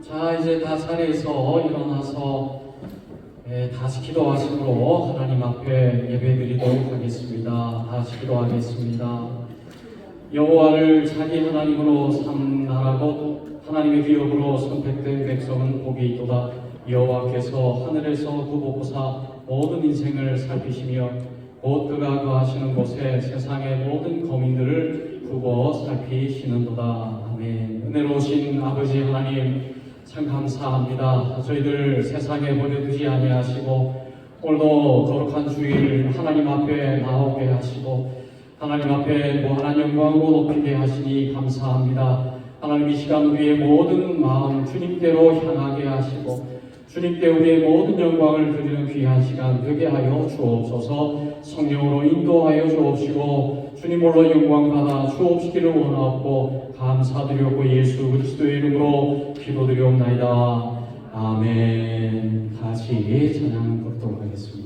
자, 이제 다 자리에서 일어나서 다시 기도하심으로 하나님 앞에 예배드리도록 하겠습니다. 다시 기도하겠습니다. 여호와를 자기 하나님으로 삼나라고 하나님의 기업으로 선택된 백성은 복이 있도다. 여호와께서 하늘에서 굽어보사 모든 인생을 살피시며 곧 그가 거하시는 곳에 세상의 모든 거민들을 굽어 살피시는도다. 아멘. 은혜로우신 아버지 하나님, 참 감사합니다. 저희들 세상에 버려두지 아니하시고 오늘도 거룩한 주일 하나님 앞에 나오게 하시고 하나님 앞에 무한한 영광으로 높이게 하시니 감사합니다. 하나님, 이 시간 우리의 모든 마음 주님께로 향하게 하시고 주님께 우리의 모든 영광을 드리는 귀한 시간 되게 하여 주옵소서. 성령으로 인도하여 주옵시고 주님으로 영광 받아 주옵시기를 원하옵고 감사드리옵고 예수 그리스도의 이름으로 기도드리옵나이다. 아멘. 다시 찬양 부르도록 하겠습니다.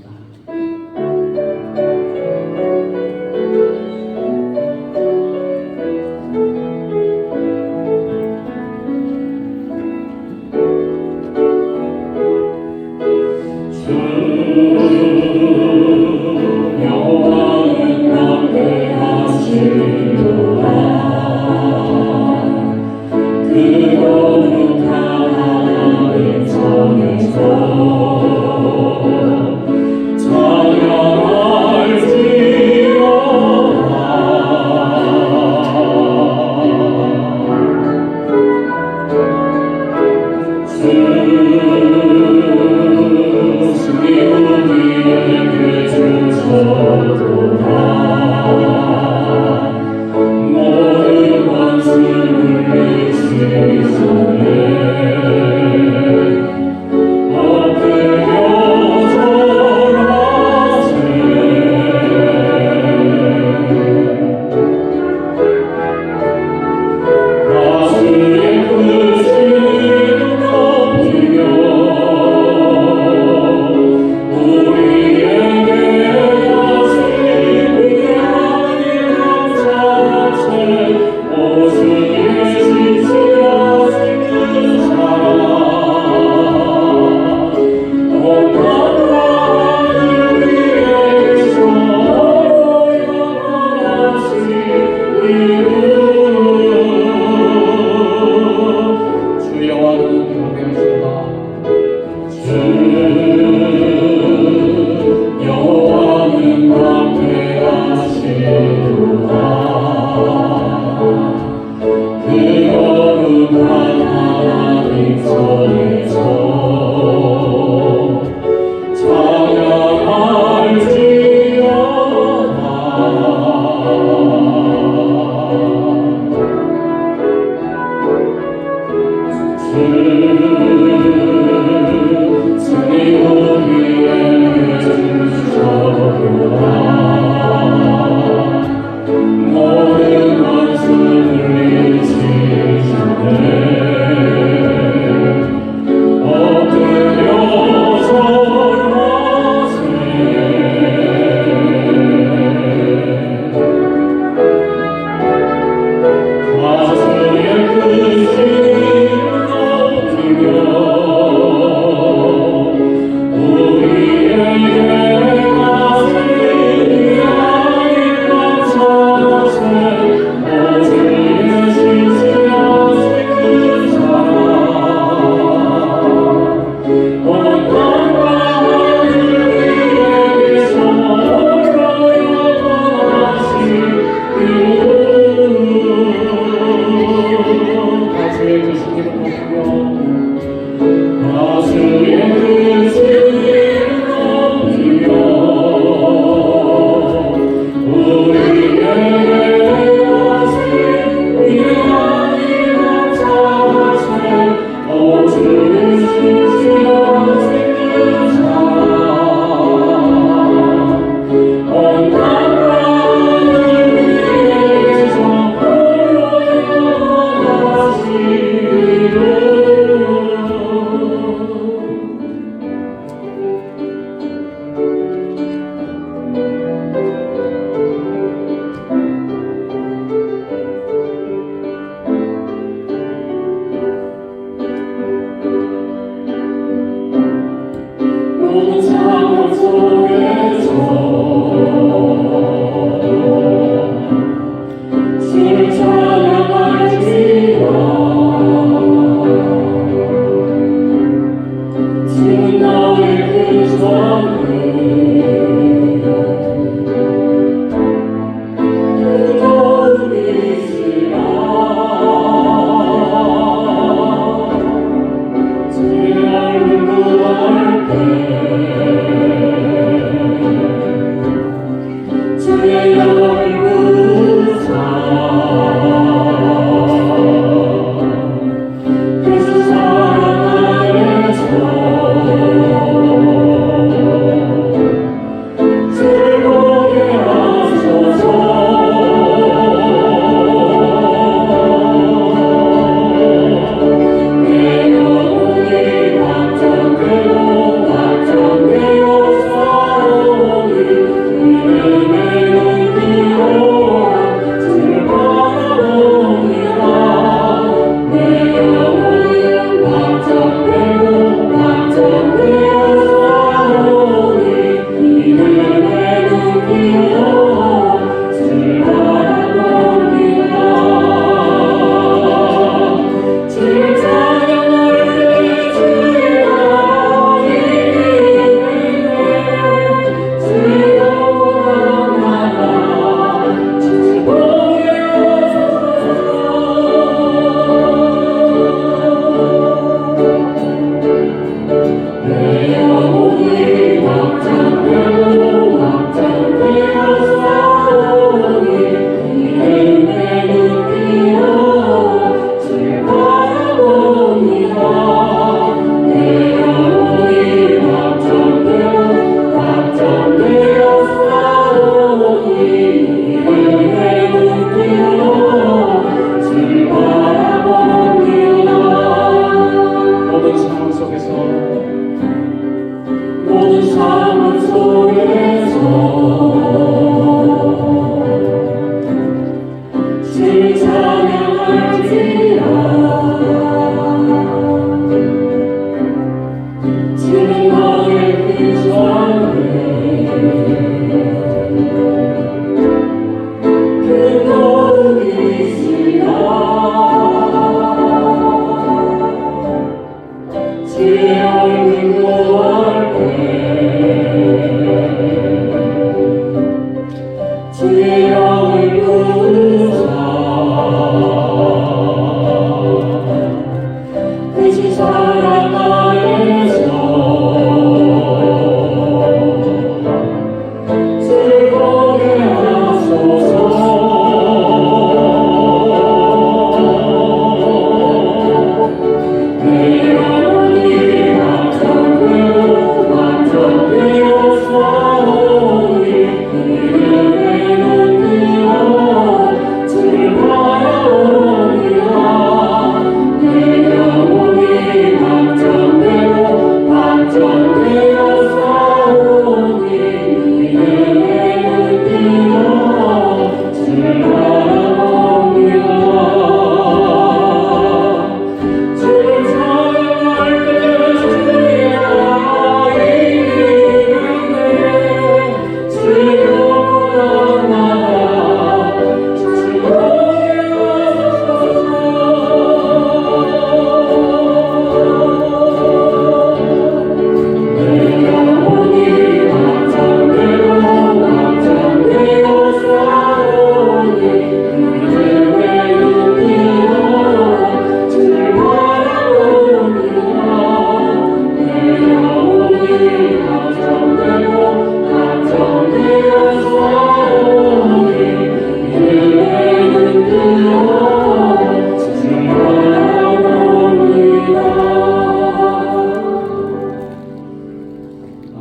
여호와는 함께하시도다. 그 거룩한 하나님 성에서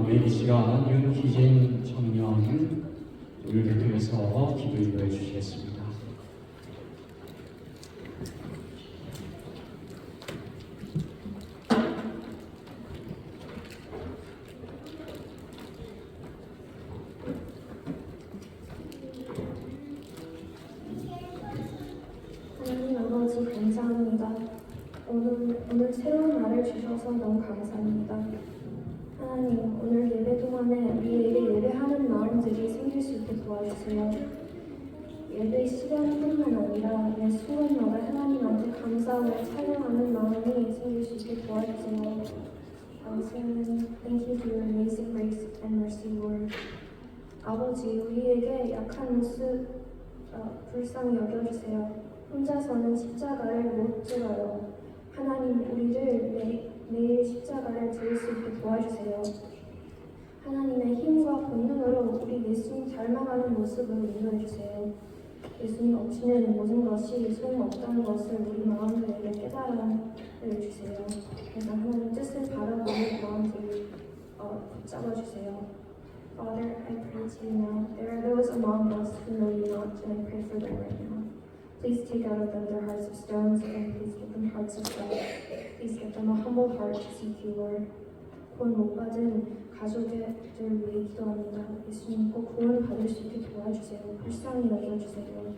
이 시간 윤희진 청년을 대표해서 기도 인도해 주시겠습니다. 하나님 아버지 감사합니다. 오늘 새로운 날을 주셔서 너무 감사합니다. 하나님, 오늘 예배 동안에 우리에게 예배하는 마음들이 생길 수 있게 도와주세요. 예배 시간뿐만 아니라 매 순간마다 하나님한테 감사하고 찬양하는 마음이 생길 수 있게 도와주세요. Thank you for your amazing grace and mercy, Lord. 아버지, 우리에게 약한 모습 불쌍히 여겨주세요. 혼자서는 십자가를 못 들어요. 하나님, 우리를 매일 십자가를 들 수 있게 도와주세요. 하나님의 힘과 본능으로 우리 예수님 닮아가는 모습을 인도해주세요. 예수님 없이는 모든 것이 소용없다는 것을 우리 마음들에게 깨달아 주세요. 그래서 하나님 뜻을 바라보는 마음들을 붙잡아주세요. Father, I pray to you now. There are those among us who know you not, and I pray for them right now. Please take out of them their hearts of stones, and please give them hearts of flesh. Please give them a humble heart to seek you, Lord. 구원 못 받은 가족들을 위해 기도합니다. 예수님 꼭 구원 받을 수 있게 도와주세요. 불쌍히 여겨주세요.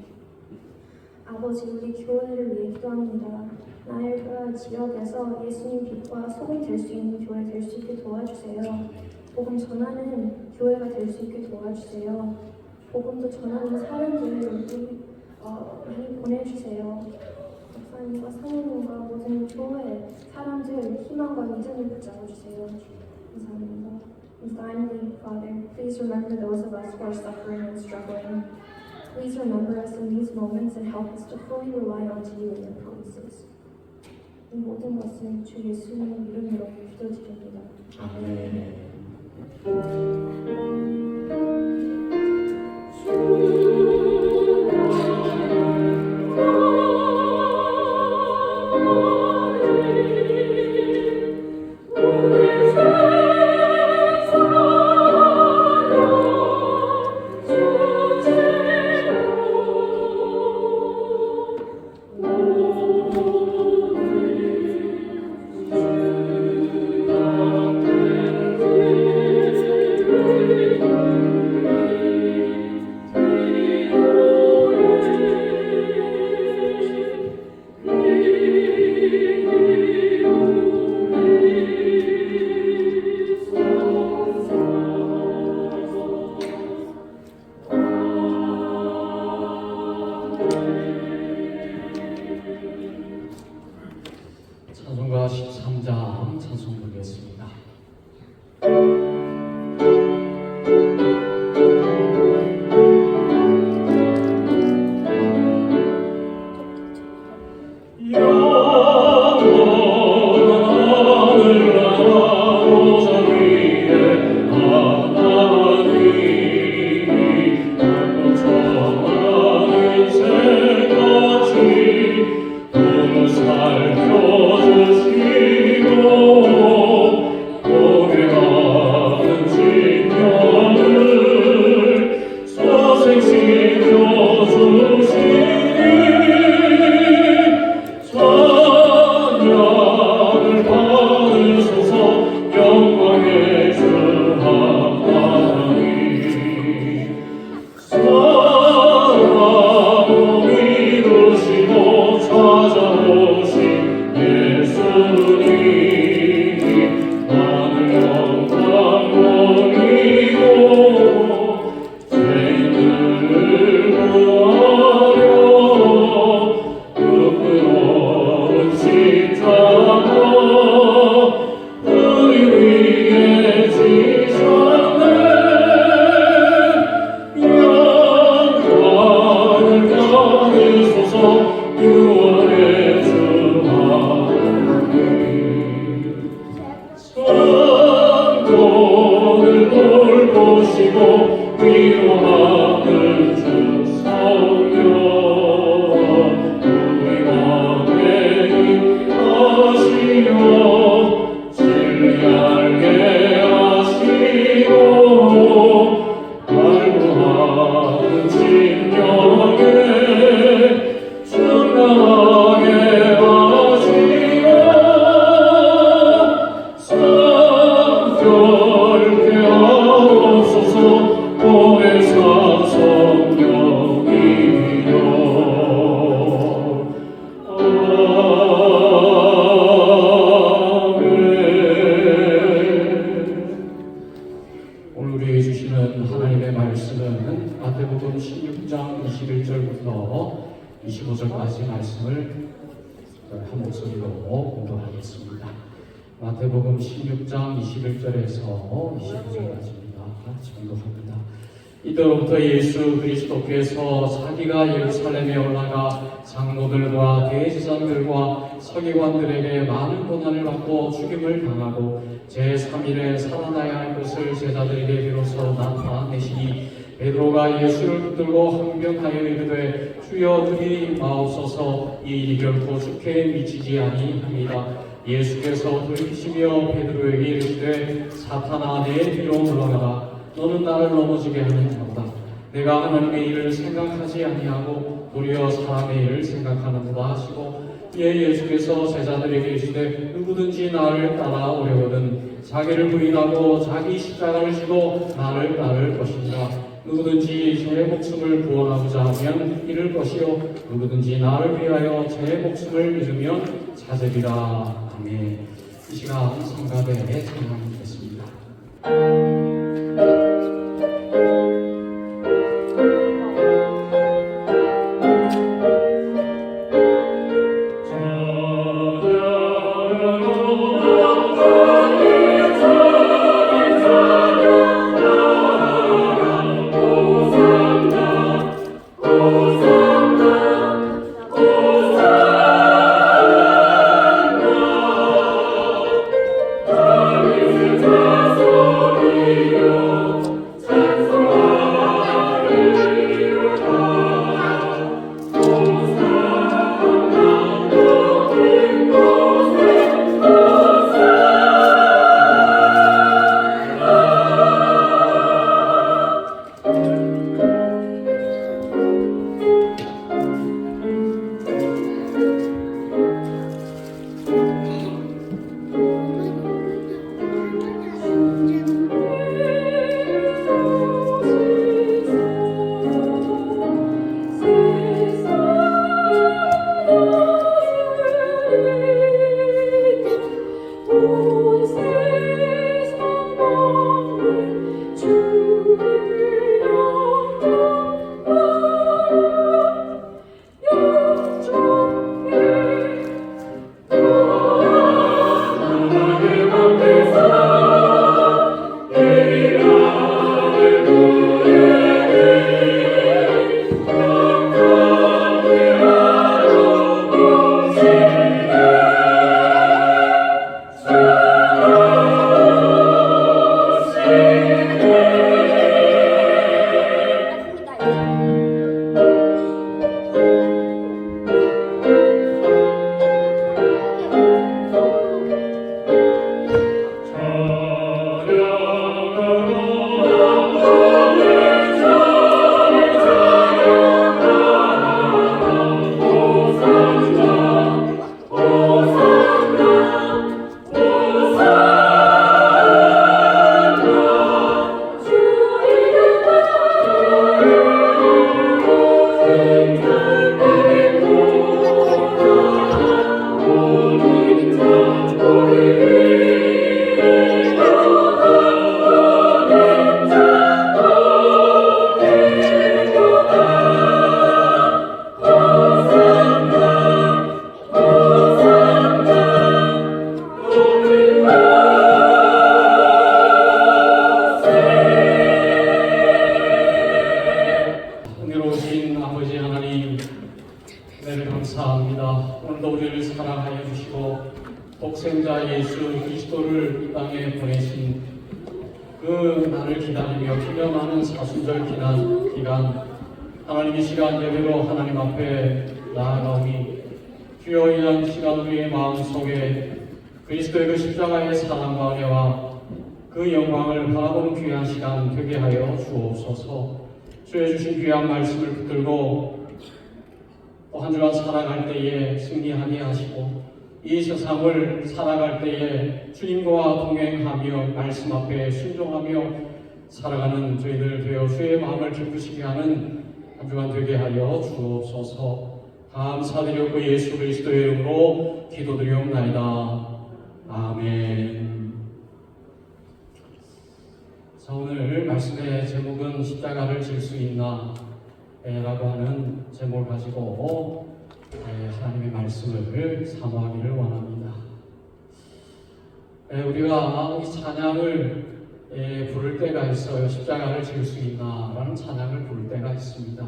아버지, 우리 교회를 위해 기도합니다. 나일가 지역에서 예수님 빛과 소금이 될 수 있는 교회 될 수 있게 도와주세요. 복음 전하는 교회가 될 수 있게 도와주세요. 복음도 전하는 사람들을 많이 보내주세요. 목사님과 사모님과 모든 교회 사람들 희망과 믿음을 붙잡아주세요. 감사합니다. And finally, Father, please remember those of us who are suffering and struggling. Please remember us in these moments and help us to fully rely on you and your promises. 이 모든 것은 주 예수님의 이름으로 기도드립니다. 아멘. 주의 찬송가 13장 찬송 부르겠습니다. 마태복음 16장 21절부터 25절까지 말씀을 한 목소리로 공독하겠습니다. 마태복음 16장 21절에서 25절까지입니다. 같이 공독합니다. 이때로부터 예수 그리스도께서 자기가 예루살렘에 올라가 장로들과 대제사장들과 서기관들에게 많은 고난을 받고 죽임을 당하고 제3일에 살아나야 할 것을 제자들에게 비로소 나타내시니 베드로가 예수를 붙들고 항변하여 이르되 주여 주님 마옵소서 이 일이 결코 주께 미치지 아니합니다. 예수께서 돌이키시며 베드로에게 이르시되 사탄아 내 뒤로 물러가라. 너는 나를 넘어지게 하는 자보다 내가 하나님의 일을 생각하지 아니하고 도리어 사람의 일을 생각하는도다 하시고 이에 예수께서 제자들에게 이르시되 누구든지 나를 따라오려거든 자기를 부인하고 자기 십자가를 지고 나를 따를 것이니라. 누구든지 제 목숨을 구원하고자 하면 잃을 것이요 누구든지 나를 위하여 제 목숨을 잃으면 찾으리라. 아멘. 이 시간 성가대 찬양하겠습니다. 주 독생자 예수 그리스도를 이 땅에 보내신 그 날을 기다리며 기념하는 사순절 기간 하나님의 시간 예배로 하나님 앞에 나아가오니 주여 이런 시간 우리의 마음속에 그리스도의 그 십자가의 사랑과 은혜와 그 영광을 바라보는 귀한 시간 되게 하여 주옵소서. 주의 주신 귀한 말씀을 붙들고 또 한 주간 살아갈 때에 승리하게 하시고 이 세상을 살아갈 때에 주님과 동행하며 말씀 앞에 순종하며 살아가는 저희들 되어 주의 마음을 기쁘시게 하는 한 주간 되게 하여 주옵소서. 감사드렸고 예수 그리스도의 이름으로 기도드리옵나이다. 아멘. 자, 오늘 말씀의 제목은 십자가를 질 수 있나 라고 하는 제목을 가지고 하나님의 말씀을 사모하기를 원합니다. 우리가 이 찬양을 부를 때가 있어요. 십자가를 질 수 있나 라는 찬양을 부를 때가 있습니다.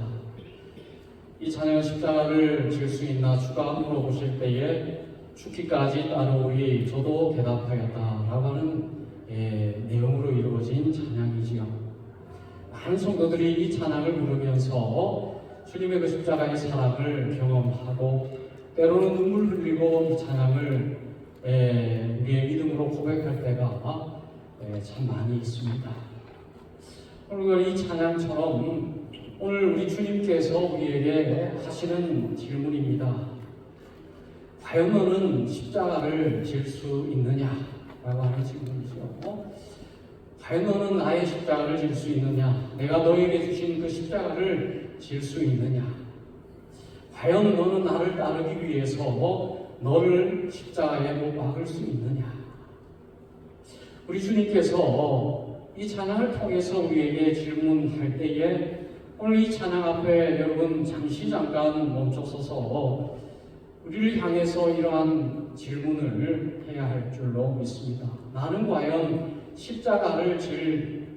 이 찬양은 십자가를 질 수 있나 주가 물어보실 때에 죽기까지 따르오리 저도 대답하였다 라고 하는 내용으로 이루어진 찬양이지요. 많은 성도들이 이 찬양을 부르면서 주님의 그 십자가의 사랑을 경험하고 때로는 눈물 흘리고 이 찬양을 우리의 믿음으로 고백할 때가 참 많이 있습니다. 오늘 이 찬양처럼 오늘 우리 주님께서 우리에게 하시는 질문입니다. 과연 너는 십자가를 질 수 있느냐? 라고 하는 질문이죠. 과연 너는 나의 십자가를 질 수 있느냐? 내가 너에게 주신 그 십자가를 질 수 있느냐? 과연 너는 나를 따르기 위해서 너를 십자가에 못 박을 수 있느냐? 우리 주님께서 이 찬양을 통해서 우리에게 질문할 때에 오늘 이 찬양 앞에 여러분 잠깐 멈춰서서 우리를 향해서 이러한 질문을 해야 할 줄로 믿습니다. 나는 과연 십자가를 질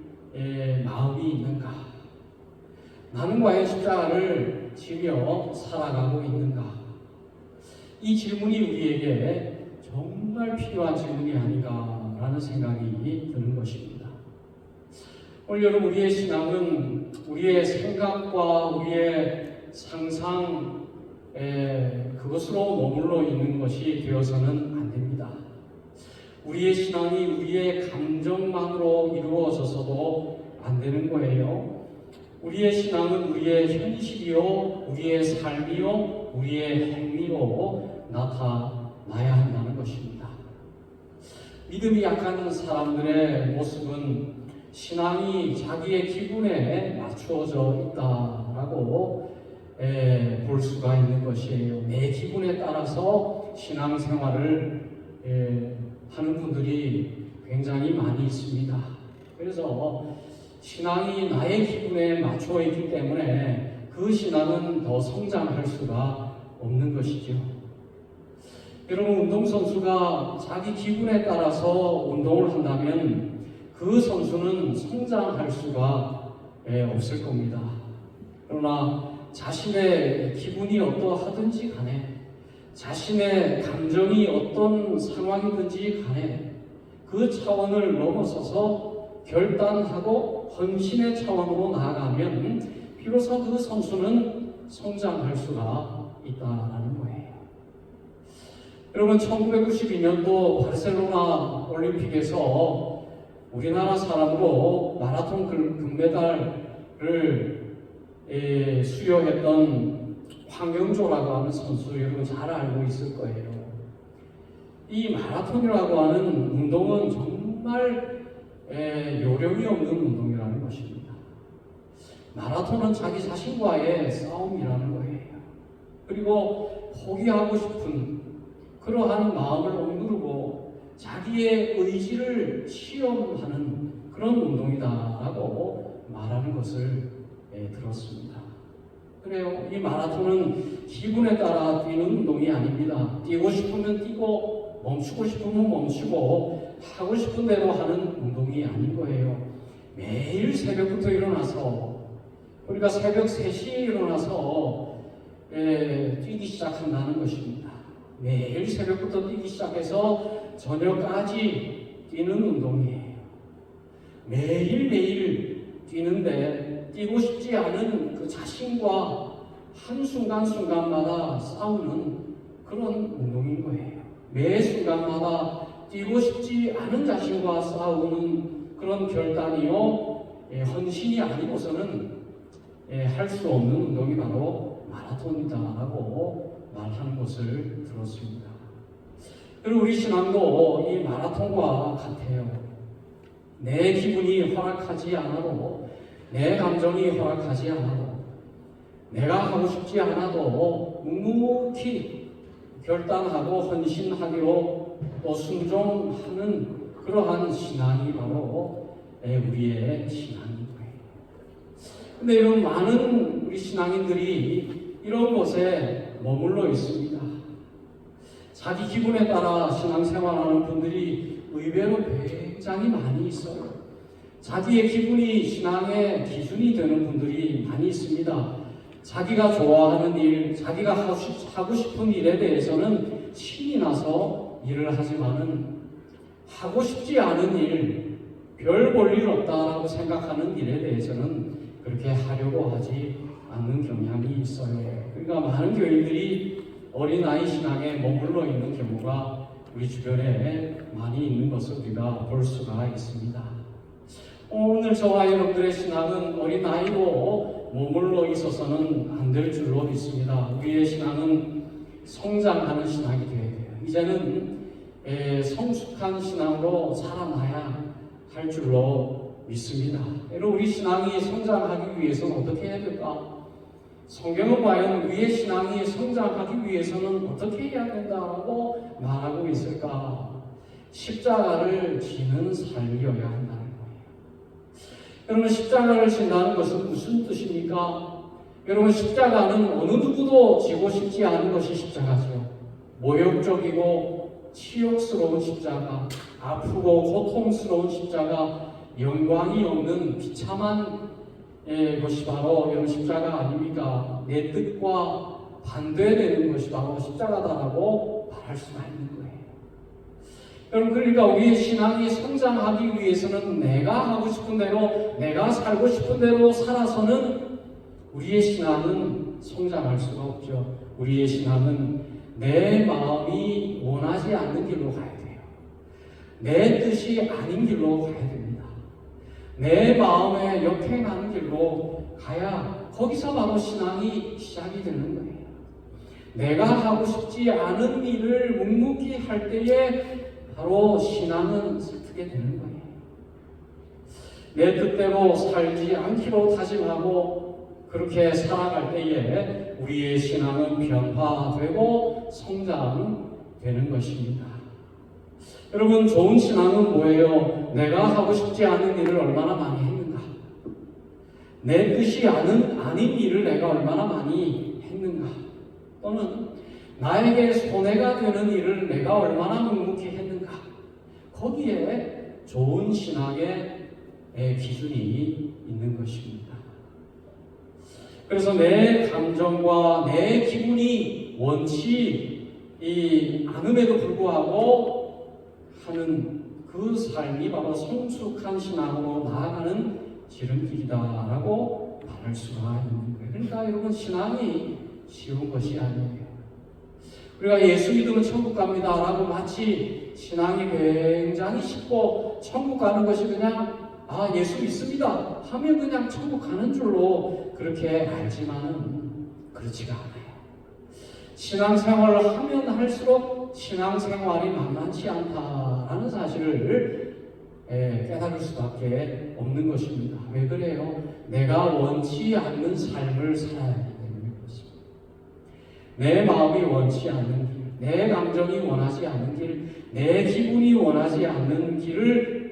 마음이 있는가? 나는 과연 십자가를 지며 살아가고 있는가? 이 질문이 우리에게 정말 필요한 질문이 아닌가라는 생각이 드는 것입니다. 오늘 여러분 우리의 신앙은 우리의 생각과 우리의 상상 그것으로 머물러 있는 것이 되어서는 안 됩니다. 우리의 신앙이 우리의 감정만으로 이루어져서도 안 되는 거예요. 우리의 신앙은 우리의 현실이요, 우리의 삶이요, 우리의 행위로 나타나야 한다는 것입니다. 믿음이 약한 사람들의 모습은 신앙이 자기의 기분에 맞추어져 있다라고 볼 수가 있는 것이에요. 내 기분에 따라서 신앙생활을 하는 분들이 굉장히 많이 있습니다. 그래서 신앙이 나의 기분에 맞춰 있기 때문에 그 신앙은 더 성장할 수가 없는 것이죠. 여러분 운동선수가 자기 기분에 따라서 운동을 한다면 그 선수는 성장할 수가 없을 겁니다. 그러나 자신의 기분이 어떠하든지 간에 자신의 감정이 어떤 상황이든지 간에 그 차원을 넘어서서 결단하고 헌신의 차원으로 나아가면 비로소 그 선수는 성장할 수가 있다는 거예요. 여러분 1992년도 바르셀로나 올림픽에서 우리나라 사람으로 마라톤 금메달을 수여했던 황영조라고 하는 선수 여러분 잘 알고 있을 거예요. 이 마라톤이라고 하는 운동은 정말 요령이 없는 운동이라는 것입니다. 마라톤은 자기 자신과의 싸움이라는 거예요. 그리고 포기하고 싶은 그러한 마음을 억누르고 자기의 의지를 시험하는 그런 운동이다라고 말하는 것을 들었습니다. 그래요. 이 마라톤은 기분에 따라 뛰는 운동이 아닙니다. 뛰고 싶으면 뛰고 멈추고 싶으면 멈추고 하고 싶은 대로 하는 운동이 아닌 거예요. 매일 새벽부터 일어나서 우리가 새벽 3시에 일어나서 뛰기 시작한다는 것입니다. 매일 새벽부터 뛰기 시작해서 저녁까지 뛰는 운동이에요. 매일매일 뛰는데 뛰고 싶지 않은 그 자신과 한순간순간마다 싸우는 그런 운동인 거예요. 매 순간마다 뛰고 싶지 않은 자신과 싸우는 그런 결단이요, 헌신이 아니고서는 할 수 없는 운동이 바로 마라톤이다라고 말하는 것을 들었습니다. 그리고 우리 신앙도 이 마라톤과 같아요. 내 기분이 허락하지 않아도, 내 감정이 허락하지 않아도, 내가 하고 싶지 않아도 묵묵히 결단하고 헌신하기로 또 순종하는 그러한 신앙이 바로 우리의 신앙인 거예요. 근데 이런 많은 우리 신앙인들이 이런 곳에 머물러 있습니다. 자기 기분에 따라 신앙생활하는 분들이 의외로 굉장히 많이 있어요. 자기의 기분이 신앙의 기준이 되는 분들이 많이 있습니다. 자기가 좋아하는 일, 자기가 하고 싶은 일에 대해서는 신이 나서 일을 하지만은 하고 싶지 않은 일, 별 볼 일 없다라고 생각하는 일에 대해서는 그렇게 하려고 하지 않는 경향이 있어요. 그러니까 많은 교인들이 어린아이 신앙에 머물러 있는 경우가 우리 주변에 많이 있는 것을 우리가 볼 수가 있습니다. 오늘 저와 여러분들의 신앙은 어린아이로 머물러 있어서는 안 될 줄로 믿습니다. 우리의 신앙은 성장하는 신앙이 되어야 돼요. 이제는 성숙한 신앙으로 살아나야 할 줄로 믿습니다. 여러분, 우리 신앙이 성장하기 위해서는 어떻게 해야 될까? 성경은 과연 우리의 신앙이 성장하기 위해서는 어떻게 해야 된다라고 말하고 있을까? 십자가를 지는 삶이어야 한다는 거예요. 여러분, 십자가를 진다는 것은 무슨 뜻입니까? 여러분, 십자가는 어느 누구도 지고 싶지 않은 것이 십자가죠. 모욕적이고 치욕스러운 십자가, 아프고 고통스러운 십자가, 영광이 없는 비참한 것이 바로 이런 십자가 아닙니까? 내 뜻과 반대되는 것이 바로 십자가다라고 말할 수가 있는 거예요. 여러분, 그러니까 우리의 신앙이 성장하기 위해서는 내가 하고 싶은 대로, 내가 살고 싶은 대로 살아서는 우리의 신앙은 성장할 수가 없죠. 우리의 신앙은 내 마음이 원하지 않는 길로 가야 돼요. 내 뜻이 아닌 길로 가야 됩니다. 내 마음에 역행하는 길로 가야 거기서 바로 신앙이 시작이 되는 거예요. 내가 하고 싶지 않은 일을 묵묵히 할 때에 바로 신앙은 서투게 되는 거예요. 내 뜻대로 살지 않기로 다짐하고 그렇게 살아갈 때에 우리의 신앙은 변화되고 성장되는 것입니다. 여러분, 좋은 신앙은 뭐예요? 내가 하고 싶지 않은 일을 얼마나 많이 했는가? 내 뜻이 아닌 일을 내가 얼마나 많이 했는가? 또는 나에게 손해가 되는 일을 내가 얼마나 묵묵히 했는가? 거기에 좋은 신앙의 기준이 있는 것입니다. 그래서 내 감정과 내 기분이 원치 않음에도 불구하고 하는 그 삶이 바로 성숙한 신앙으로 나아가는 지름길이다라고 말할 수가 있는 거예요. 그러니까 여러분, 신앙이 쉬운 것이 아니에요. 우리가 예수 믿으면 천국 갑니다라고 마치 신앙이 굉장히 쉽고 천국 가는 것이 그냥 예수 믿습니다 하면 그냥 천국 가는 줄로 그렇게 알지만은 그렇지가 않아요. 신앙생활을 하면 할수록 신앙생활이 만만치 않다라는 사실을 깨달을 수밖에 없는 것입니다. 왜 그래요? 내가 원치 않는 삶을 살아야 하기 때문에 그렇습니다. 내 마음이 원치 않는 길, 내 감정이 원하지 않는 길, 내 기분이 원하지 않는 길을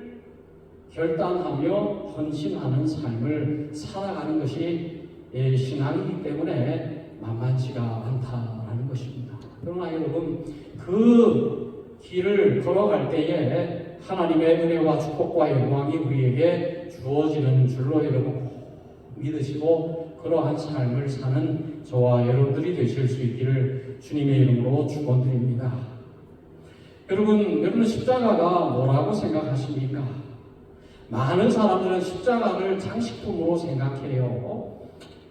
결단하며 헌신하는 삶을 살아가는 것이 신앙이기 때문에 만만치가 않다라는 것입니다. 그러나 여러분, 그 길을 걸어갈 때에 하나님의 은혜와 축복과 영광이 우리에게 주어지는 줄로 여러분 믿으시고 그러한 삶을 사는 저와 여러분들이 되실 수 있기를 주님의 이름으로 축원드립니다. 여러분 십자가가 뭐라고 생각하십니까? 많은 사람들은 십자가를 장식품으로 생각해요.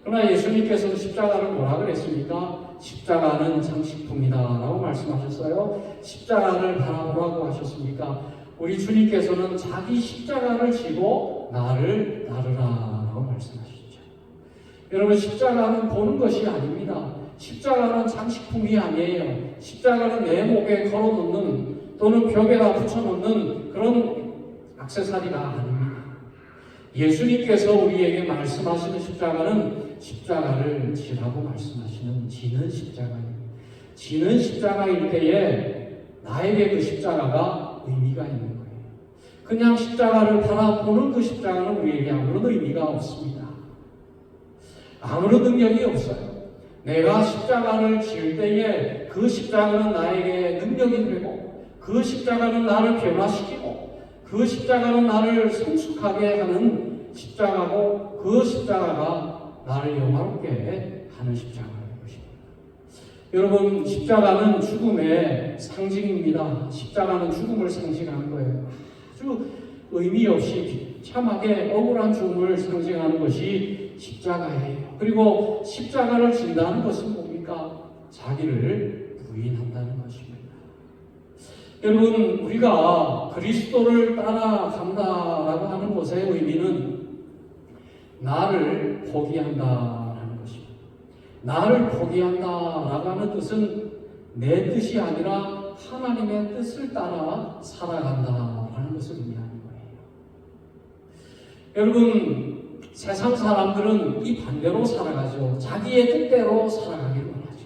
그러나 예수님께서는 십자가를 뭐라 그랬습니까? 십자가는 장식품이다 라고 말씀하셨어요. 십자가를 바라보라고 하셨습니까? 우리 주님께서는 자기 십자가를 지고 나를 따르라 라고 말씀하셨죠. 여러분, 십자가는 보는 것이 아닙니다. 십자가는 장식품이 아니에요. 십자가는 내 목에 걸어놓는 또는 벽에다 붙여놓는 그런 액세서리가 아닙니다. 예수님께서 우리에게 말씀하시는 십자가는 십자가를 지라고 말씀하시는 지는 십자가입니다. 지는 십자가일 때에 나에게 그 십자가가 의미가 있는 거예요. 그냥 십자가를 바라보는 그 십자가는 우리에게 아무런 의미가 없습니다. 아무런 능력이 없어요. 내가 십자가를 지을 때에 그 십자가는 나에게 능력이 되고 그 십자가는 나를 변화시키고 그 십자가는 나를 성숙하게 하는 십자가고 그 십자가가 나를 영화롭게 하는 십자가인 것입니다. 여러분, 십자가는 죽음의 상징입니다. 십자가는 죽음을 상징하는 거예요. 아주 의미 없이 비참하게 억울한 죽음을 상징하는 것이 십자가예요. 그리고 십자가를 진다는 것은 뭡니까? 자기를 부인한다는 것입니다. 여러분, 우리가 그리스도를 따라간다라고 하는 것의 의미는 나를 포기한다라는 것입니다. 나를 포기한다라고 하는 뜻은 내 뜻이 아니라 하나님의 뜻을 따라 살아간다라는 것을 의미하는 거예요. 여러분, 세상 사람들은 이 반대로 살아가죠. 자기의 뜻대로 살아가기를 원하죠.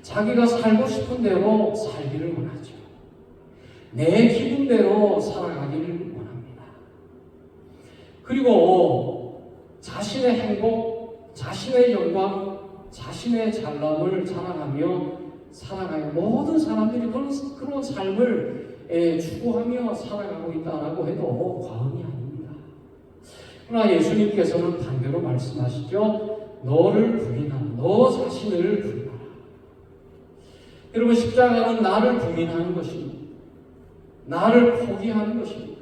자기가 살고 싶은 대로 살기를 원하죠. 내 기분대로 살아가기를 원합니다. 그리고 자신의 행복, 자신의 영광, 자신의 잘남을 자랑하며 살아가요. 모든 사람들이 그런 삶을 추구하며 살아가고 있다라고 해도 과언이 아닙니다. 그러나 예수님께서는 반대로 말씀하시죠. 너를 부인하라. 너 자신을 부인하라. 여러분, 십자가는 나를 부인하는 것입니다. 나를 포기하는 것입니다.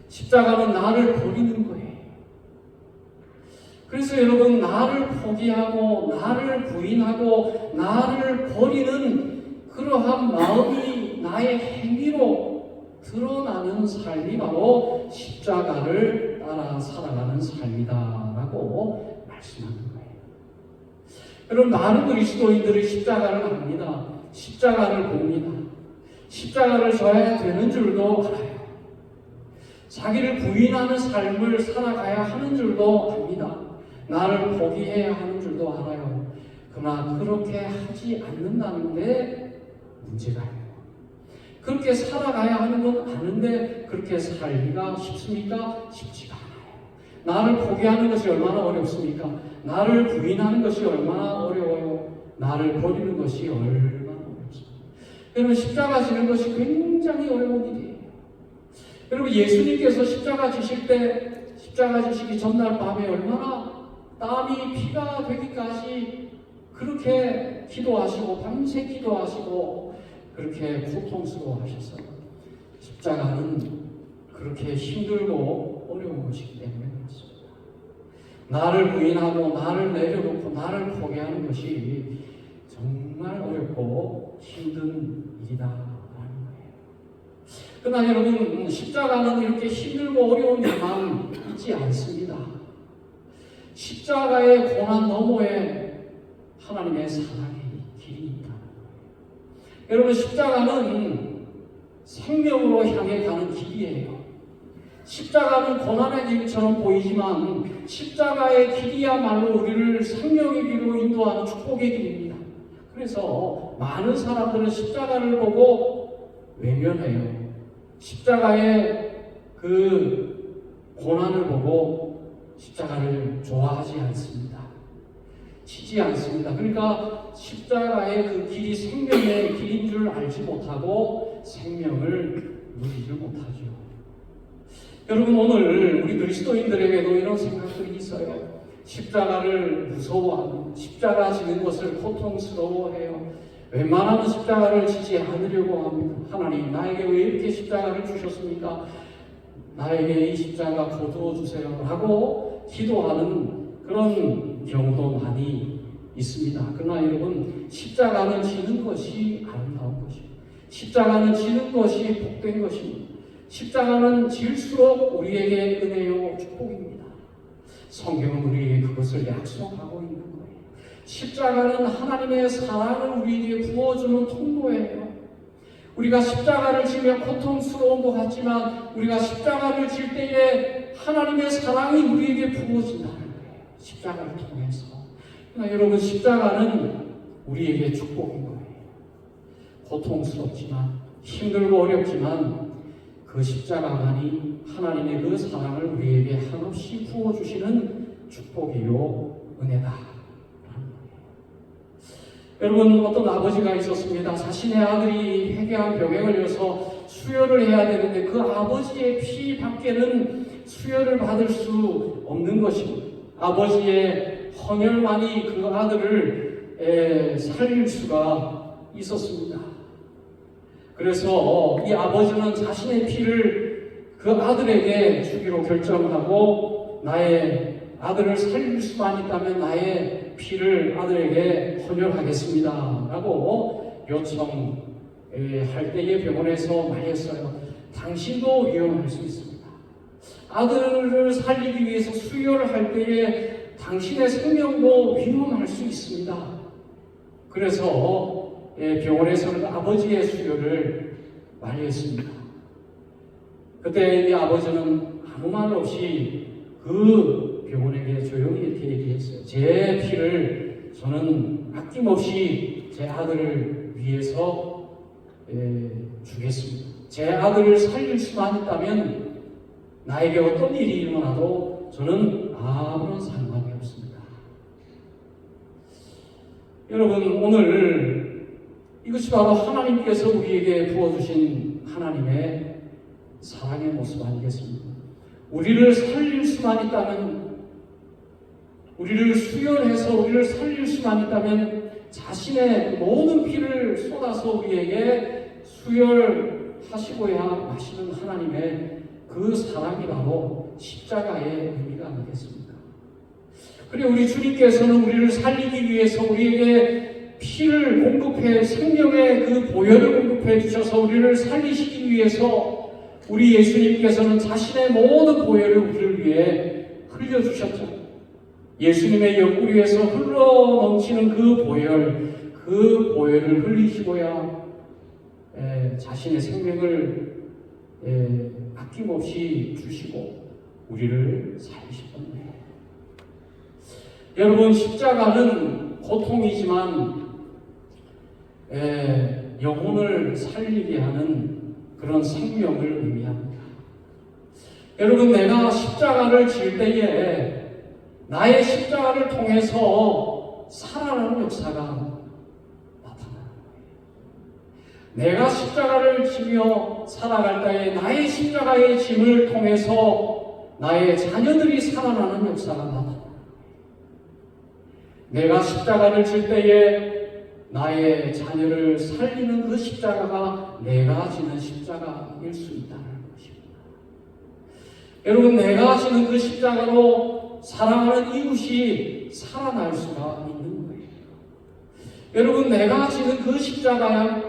십자가는 나를 버리는 거예요. 그래서 여러분, 나를 포기하고 나를 부인하고 나를 버리는 그러한 마음이 나의 행위로 드러나는 삶이 바로 십자가를 따라 살아가는 삶이다라고 말씀하는 거예요. 여러분, 많은 그리스도인들이 십자가를 압니다. 십자가를 봅니다. 십자가를 져야 되는 줄도 알아요. 자기를 부인하는 삶을 살아가야 하는 줄도 압니다. 나를 포기해야 하는 줄도 알아요. 그러나 그렇게 하지 않는다는 게 문제가요. 그렇게 살아가야 하는 건 아는데 그렇게 살기가 쉽습니까? 쉽지가 않아요. 나를 포기하는 것이 얼마나 어렵습니까? 나를 부인하는 것이 얼마나 어려워요. 나를 버리는 것이 얼마나 어렵습니까? 여러분, 십자가 지는 것이 굉장히 어려운 일이에요. 여러분, 예수님께서 십자가 지실 때, 십자가 지시기 전날 밤에 얼마나 땀이 피가 되기까지 그렇게 기도하시고 밤새 기도하시고 그렇게 고통스러워하셨어요. 십자가는 그렇게 힘들고 어려운 것이기 때문에 그렇습니다. 나를 부인하고 나를 내려놓고 나를 포기하는 것이 정말 어렵고 힘든 일이다라는 거예요. 그러나 여러분, 십자가는 이렇게 힘들고 어려운 일만 있지 않습니다. 십자가의 고난 너머에 하나님의 사랑의 길이 있다는 거예요. 여러분, 십자가는 생명으로 향해 가는 길이에요. 십자가는 고난의 길처럼 보이지만 십자가의 길이야말로 우리를 생명의 길로 인도하는 축복의 길입니다. 그래서 많은 사람들은 십자가를 보고 외면해요. 십자가의 그 고난을 보고 십자가를 좋아하지 않습니다. 치지 않습니다. 그러니까 십자가의 그 길이 생명의 길인 줄 알지 못하고 생명을 누리지 못하죠. 여러분, 오늘 우리 그리스도인들에게도 이런 생각들이 있어요. 십자가를 무서워하고 십자가 지는 것을 고통스러워해요. 웬만하면 십자가를 지지 않으려고 합니다. 하나님, 나에게 왜 이렇게 십자가를 주셨습니까? 나에게 이 십자가 거두어 주세요 라고 기도하는 그런 경우도 많이 있습니다. 그러나 여러분, 십자가는 지는 것이 아름다운 것입니다. 십자가는 지는 것이 복된 것입니다. 십자가는 질수록 우리에게 은혜요 축복입니다. 성경은 우리에게 그것을 약속하고 있는 거예요. 십자가는 하나님의 사랑을 우리에게 부어주는 통로예요. 우리가 십자가를 지며 고통스러운 것 같지만 우리가 십자가를 질 때에 하나님의 사랑이 우리에게 부어진다는 거예요. 십자가를 통해서. 그러니까 여러분, 십자가는 우리에게 축복인 거예요. 고통스럽지만 힘들고 어렵지만 그 십자가만이 하나님의 그 사랑을 우리에게 한없이 부어주시는 축복이요 은혜다. 여러분, 어떤 아버지가 있었습니다. 자신의 아들이 회개한 병에 걸려서 수혈을 해야 되는데 그 아버지의 피 밖에는 수혈을 받을 수 없는 것입니다. 아버지의 헌혈만이 그 아들을 살릴 수가 있었습니다. 그래서 이 아버지는 자신의 피를 그 아들에게 주기로 결정하고, 나의 아들을 살릴 수만 있다면 나의 피를 아들에게 헌혈하겠습니다 라고 요청할 때에 병원에서 말했어요. 당신도 위험할 수 있습니다. 아들을 살리기 위해서 수혈을 할 때에 당신의 생명도 위험할 수 있습니다. 그래서 병원에서는 아버지의 수혈을 만류했습니다. 그때 이 아버지는 아무 말 없이 그 병원에게 조용히 이렇게 얘기했어요. 제 피를 저는 아낌없이 제 아들을 위해서 주겠습니다. 제 아들을 살릴 수만 있다면 나에게 어떤 일이 일어나도 저는 아무런 상관이 없습니다. 여러분, 오늘 이것이 바로 하나님께서 우리에게 부어주신 하나님의 사랑의 모습 아니겠습니까? 우리를 살릴 수만 있다면, 우리를 수혈해서 우리를 살릴 수만 있다면 자신의 모든 피를 쏟아서 우리에게 수혈하시고야 마시는 하나님의 그 사랑이 바로 십자가의 의미가 아니겠습니까? 그리고 우리 주님께서는 우리를 살리기 위해서 우리에게 피를 공급해, 생명의 그 보혈을 공급해 주셔서 우리를 살리시기 위해서 우리 예수님께서는 자신의 모든 보혈을 우리를 위해 흘려주셨죠. 예수님의 옆구리에서 흘러 넘치는 그 보혈을 흘리시고야 자신의 생명을 아낌없이 주시고 우리를 살리셨던 거예요. 여러분, 십자가는 고통이지만 영혼을 살리게 하는 그런 생명을 의미합니다. 여러분, 내가 십자가를 질 때에 나의 십자가를 통해서 살아나는 역사가 나타나는 거예요. 내가 십자가를 지며 살아갈 때에 나의 십자가의 짐을 통해서 나의 자녀들이 살아나는 역사가 나타나는 거예요. 내가 십자가를 질 때에 나의 자녀를 살리는 그 십자가가 내가 지는 십자가일 수 있다는 것입니다. 여러분, 내가 지는 그 십자가로 사랑하는 이웃이 살아날 수가 있는 거예요. 여러분, 내가 지는 그 십자가는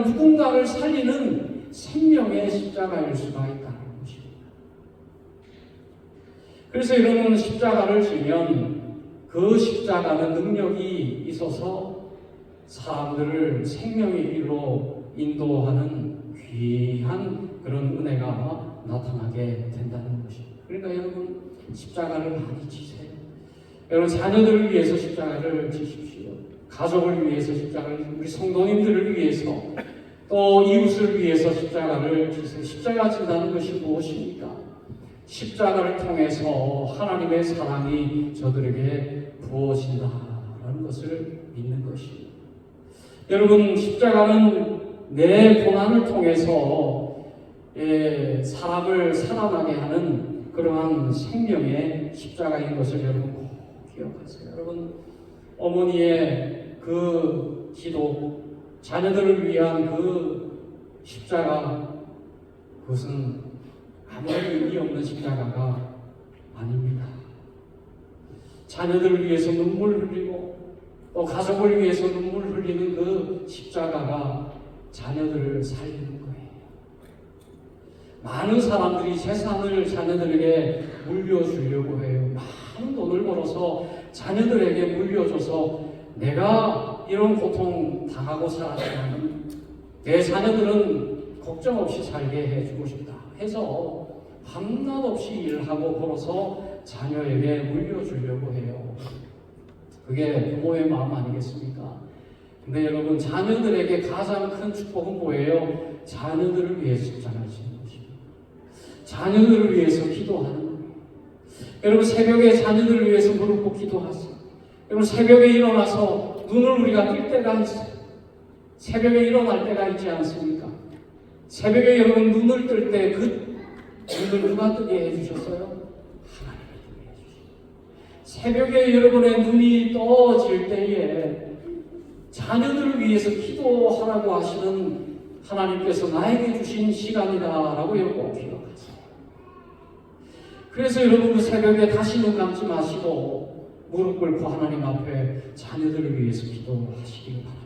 누군가를 살리는 생명의 십자가일 수가 있다는 것입니다. 그래서 여러분, 십자가를 지면 그 십자가는 능력이 있어서 사람들을 생명의 길로 인도하는 귀한 그런 은혜가 나타나게 된다는 것입니다. 그러니까 여러분, 십자가를 많이 지세요. 여러분, 자녀들을 위해서 십자가를 지십시오. 가족을 위해서 십자가를, 우리 성도님들을 위해서, 또 이웃을 위해서 십자가를 지세요. 십자가 진다는 것이 무엇입니까? 십자가를 통해서 하나님의 사랑이 저들에게 부어진다라는 것을 믿는 것입니다. 여러분, 십자가는 내 고난을 통해서 사람을 살아나게 하는 그러한 생명의 십자가인 것을 여러분 꼭 기억하세요. 여러분, 어머니의 그 기도, 자녀들을 위한 그 십자가, 그것은 아무 의미 없는 십자가가 아닙니다. 자녀들을 위해서 눈물 흘리고 또 가족을 위해서 눈물 흘리는 그 십자가가 자녀들을 살리는 거예요. 많은 사람들이 재산을 자녀들에게 물려주려고 해요. 많은 돈을 벌어서 자녀들에게 물려줘서 내가 이런 고통 당하고 살았지만 내 자녀들은 걱정 없이 살게 해주고 싶다 해서 밤낮 없이 일하고 벌어서 자녀에게 물려주려고 해요. 그게 부모의 마음 아니겠습니까? 근데 여러분, 자녀들에게 가장 큰 축복은 뭐예요? 자녀들을 위해 십자가를 지는 것입니다. 자녀들을 위해서 기도하는 거예요. 여러분, 새벽에 자녀들을 위해서 무릎 꿇고 기도하세요. 여러분, 새벽에 일어나서 눈을 우리가 뜰 때가 있어요. 새벽에 일어날 때가 있지 않습니까? 새벽에 여러분 눈을 뜰 때 그 눈을 누가 뜨게 해주셨어요? 하나님이 뜨게 해주셨어요. 새벽에 여러분의 눈이 떠질 때에 자녀들을 위해서 기도하라고 하시는 하나님께서 나에게 주신 시간이다라고 여러분 기억하세요. 그래서 여러분, 그 새벽에 다시 눈 감지 마시고 무릎 꿇고 하나님 앞에 자녀들을 위해서 기도하시기 바랍니다.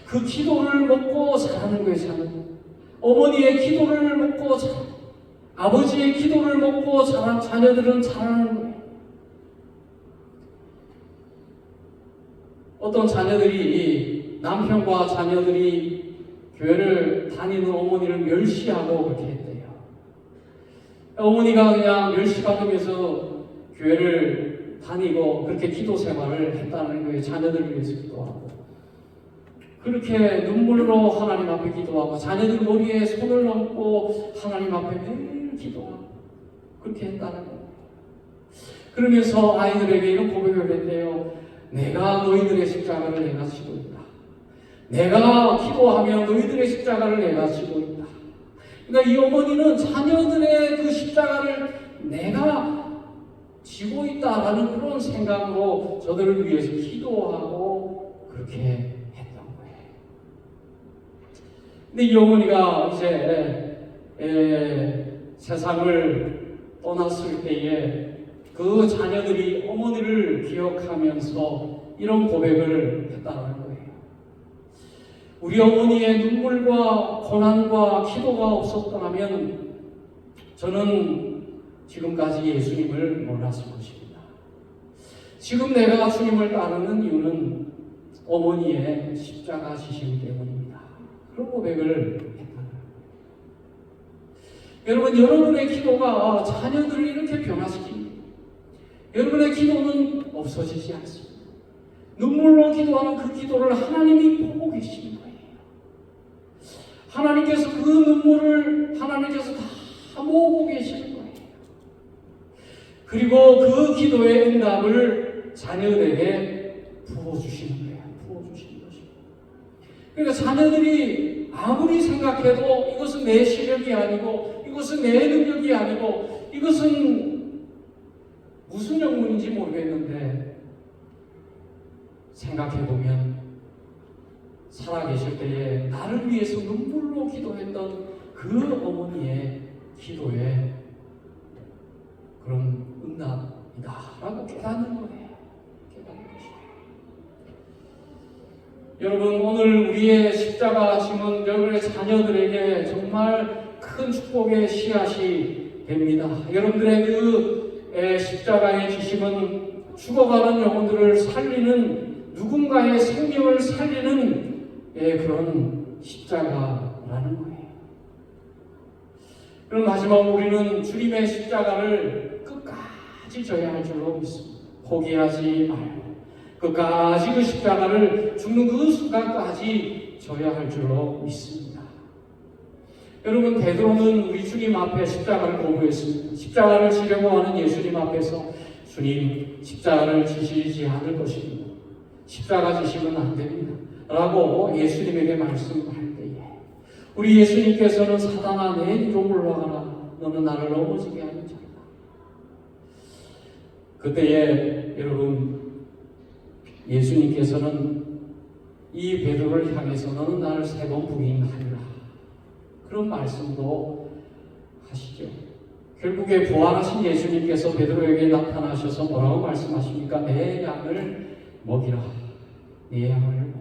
그 기도를 먹고 자라는 거예요. 자녀들. 어머니의 기도를 먹고 아버지의 기도를 먹고 자란 자녀들은 자라는 거예요. 어떤 자녀들이, 남편과 자녀들이 교회를 다니는 어머니를 멸시하고 그렇게 했대요. 어머니가 그냥 멸시받으면서 교회를 다니고 그렇게 기도 생활을 했다는 거예요. 자녀들을 위해서 기도하고. 그렇게 눈물로 하나님 앞에 기도하고 자녀들 머리에 손을 얹고 하나님 앞에 매일 기도하고 그렇게 했다는 거예요. 그러면서 아이들에게 이런 고백을 했대요. 내가 너희들의 십자가를 내가 지고 있다. 내가 기도하며 너희들의 십자가를 내가 지고 있다. 그러니까 이 어머니는 자녀들의 그 십자가를 내가 지고 있다라는 그런 생각으로 저들을 위해서 기도하고 그렇게 했던 거예요. 근데 이 어머니가 이제 세상을 떠났을 때에 그 자녀들이 어머니를 기억하면서 이런 고백을 했다는 거예요. 우리 어머니의 눈물과 고난과 기도가 없었다면 저는 지금까지 예수님을 몰랐을 것입니다. 지금 내가 주님을 따르는 이유는 어머니의 십자가 지심 때문입니다. 그런 고백을 했다는 거예요. 여러분, 여러분의 기도가 자녀들을 이렇게 변화시킵니다. 여러분의 기도는 없어지지 않습니다. 눈물로 기도하는 그 기도를 하나님이 보고 계시는 거예요. 하나님께서 그 눈물을 하나님께서 다 모으고 계시는 거예요. 그리고 그 기도의 응답을 자녀들에게 부어주시는 거예요. 부어주시는 것입니다. 그러니까 자녀들이 아무리 생각해도 이것은 내 실력이 아니고 이것은 내 능력이 아니고 이것은 무슨 영문인지 모르겠는데 생각해보면 살아계실 때에 나를 위해서 눈물로 기도했던 그 어머니의 기도에 그런 응답이다라고 깨닫는 거예요. 깨닫는 것이에요. 여러분, 오늘 우리의 십자가 짐은 여러분의 자녀들에게 정말 큰 축복의 씨앗이 됩니다. 여러분들의 그 십자가의 지심은 죽어가는 영혼들을 살리는, 누군가의 생명을 살리는 그런 십자가라는 거예요. 그럼 마지막으로 우리는 주님의 십자가를 끝까지 져야 할 줄로 믿습니다. 포기하지 말고 끝까지 그 십자가를 죽는 그 순간까지 져야 할 줄로 믿습니다. 여러분, 베드로는 우리 주님 앞에 십자가를 거부했습니다. 십자가를 지려고 하는 예수님 앞에서 주님, 십자가를 지시지 않을 것입니다. 십자가 지시면 안 됩니다. 라고 예수님에게 말씀할 때에 우리 예수님께서는 사단아, 내 뒤로 물러가라. 너는 나를 넘어지게 하는 자라. 그때에 여러분 예수님께서는 이 베드로를 향해서 너는 나를 3번 부인하리라 그런 말씀도 하시죠. 결국에 부활하신 예수님께서 베드로에게 나타나셔서 뭐라고 말씀하십니까? 내 양을 먹이라. 내 양을 먹이라.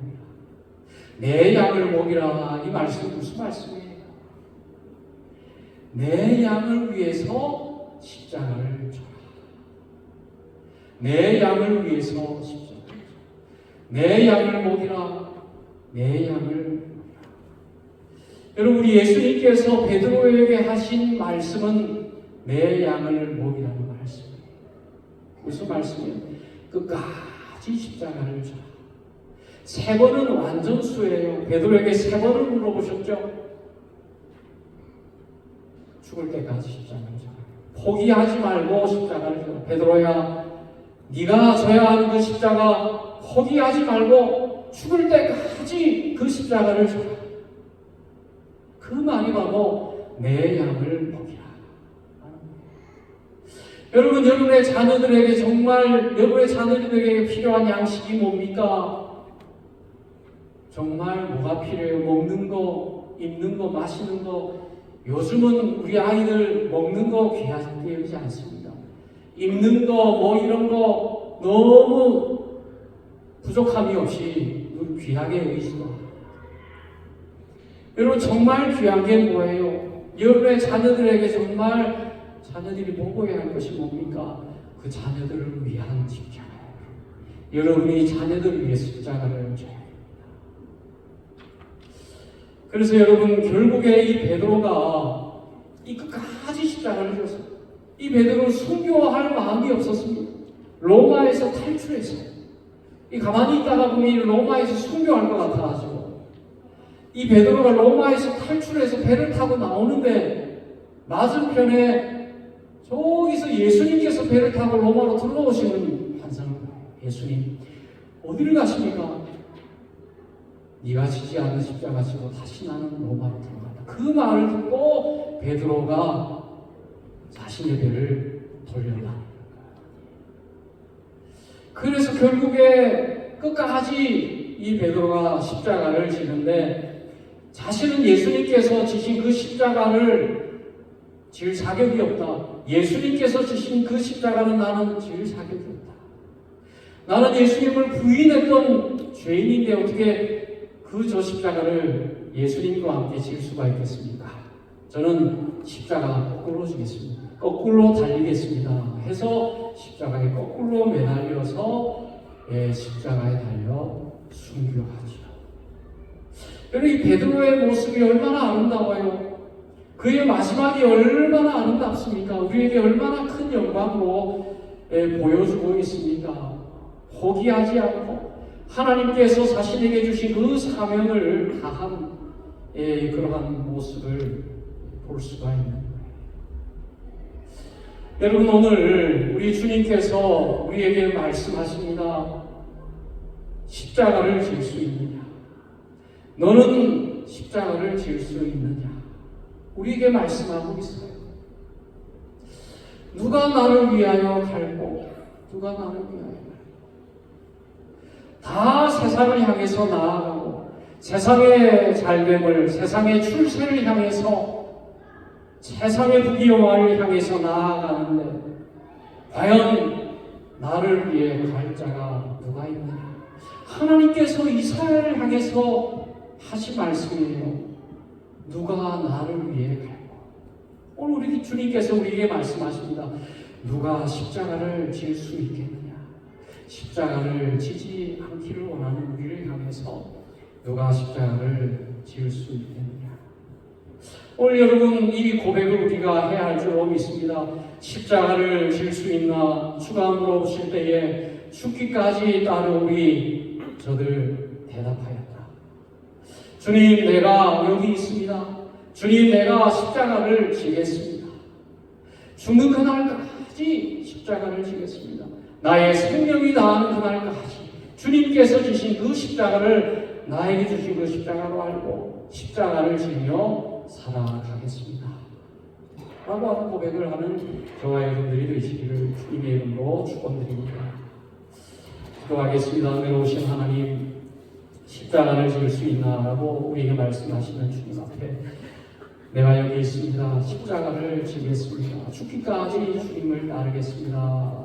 내 양을 먹이라. 이 말씀이 무슨 말씀이에요? 내 양을 위해서 십자가를 져라. 내 양을 위해서 십자가를 져라. 내 양을 먹이라. 내 양을 먹이라. 여러분 우리 예수님께서 베드로에게 하신 말씀은 내 양을 먹이라는 말씀이에요. 무슨 말씀이에요? 끝까지 십자가를 져라. 3번은 완전수예요. 베드로에게 3번을 물어보셨죠? 죽을 때까지 십자가를 져라. 포기하지 말고 십자가를 져라. 베드로야, 네가 져야 하는 그 십자가 포기하지 말고 죽을 때까지 그 십자가를 져라. 그 말이 바로 내 양을 먹이라. 여러분, 여러분의 자녀들에게 정말 여러분의 자녀들에게 필요한 양식이 뭡니까? 정말 뭐가 필요해요? 먹는 거, 입는 거, 마시는 거. 요즘은 우리 아이들 먹는 거 귀하지 않습니다. 입는 거, 뭐 이런 거 너무 부족함이 없이 귀하게 여기시고. 여러분 정말 귀한 게 뭐예요? 여러분의 자녀들에게 정말 자녀들이 먹어야 할 것이 뭡니까? 그 자녀들을 위한 십자가. 여러분이 자녀들을 위해 십자가를 져야 합니다. 그래서 여러분 결국에 이 베드로가 이 끝까지 십자가를 졌어요. 이 베드로는 순교할 마음이 없었습니다. 로마에서 탈출했어요. 이 가만히 있다가 보면 로마에서 순교할 것 같아가지고 이 베드로가 로마에서 탈출해서 배를 타고 나오는데 맞은편에 저기서 예수님께서 배를 타고 로마로 들어오시는 환상을 봐요. 예수님 어디를 가십니까? 네가 지지 않는 십자가 지고 다시 나는 로마로 들어간다. 그 말을 듣고 베드로가 자신의 배를 돌려라. 그래서 결국에 끝까지 이 베드로가 십자가를 지는데 자신은 예수님께서 지신 그 십자가를 질 자격이 없다. 예수님께서 지신 그 십자가는 나는 질 자격이 없다. 나는 예수님을 부인했던 죄인인데 어떻게 그 저 십자가를 예수님과 함께 질 수가 있겠습니까? 저는 십자가 거꾸로 지겠습니다. 거꾸로 달리겠습니다. 해서 십자가에 거꾸로 매달려서 십자가에 달려 순교하죠. 여러분 이 베드로의 모습이 얼마나 아름다워요. 그의 마지막이 얼마나 아름답습니까? 우리에게 얼마나 큰 영광으로 보여주고 있습니까? 포기하지 않고 하나님께서 자신에게 주신 그 사명을 다한 그러한 모습을 볼 수가 있는 거예요. 여러분 오늘 우리 주님께서 우리에게 말씀하십니다. 십자가를 질 수 있느냐? 너는 십자가를 질 수 있느냐? 우리에게 말씀하고 있어요. 누가 나를 위하여 갈고 누가 나를 위하여 갈고 다 세상을 향해서 나아가고 세상의 잘됨을 세상의 출세를 향해서 세상의 부귀영화를 향해서 나아가는데 과연 나를 위해 갈 자가 누가 있느냐? 하나님께서 이스라엘을 향해서 하신 말씀이에요. 누가 나를 위해 갈고 오늘 우리 주님께서 우리에게 말씀하십니다. 누가 십자가를 질 수 있겠느냐? 십자가를 지지 않기를 원하는 우리를 향해서 누가 십자가를 질 수 있겠느냐? 오늘 여러분 이 고백을 우리가 해야 할 줄로 믿습니다. 십자가를 질 수 있나? 주가 물어보실 때에 죽기까지 따르오리 저들 대답하였다. 주님 내가 여기 있습니다. 주님 내가 십자가를 지겠습니다. 죽는 그날까지 십자가를 지겠습니다. 나의 생명이 다하는 그날까지 주님께서 주신 그 십자가를 나에게 주신 그 십자가로 알고 십자가를 지며 살아가겠습니다. 라고 하는 고백을 하는 저와 여러분들이 되시기를 주님의 이름으로 축원드립니다. 기도하겠습니다. 은혜로우신 하나님, 십자가를 지을 수 있나라고 우리에게 말씀하시는 주님 앞에 내가 여기 있습니다. 십자가를 지겠습니다. 죽기까지 주님을 따르겠습니다.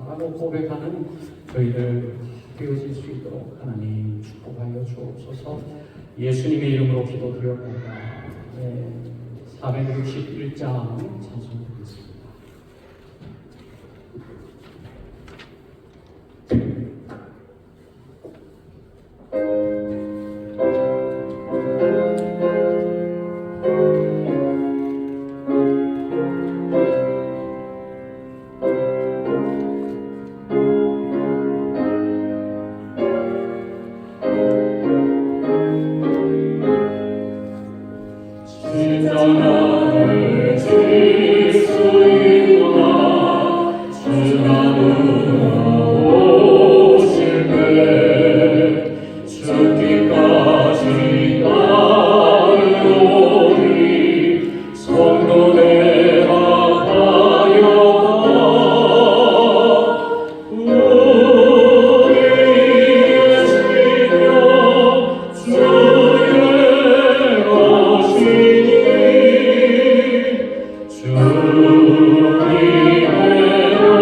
라고 고백하는 저희들 되어질 수 있도록 하나님 축복하여 주옵소서. 예수님의 이름으로 기도드렸습니다. 461장 찬송드리겠습니다. 십자가를 질 수 있구나. 주가 오실 때 죽기까지 따르오니 성도되라 하여라. 우리의 시며 주의 것이니 주님의 영광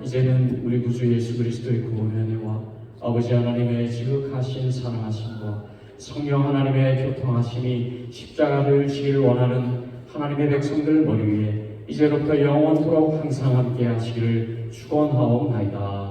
이제는 우리 구주 예수 그리스도의 구원의 은혜와 아버지 하나님의 지극하신 사랑하심과 성령 하나님의 교통하심이 십자가를 지길 원하는 하나님의 백성들 머리 위에 이제로부터 영원토록 항상 함께 하시기를 축원하옵나이다.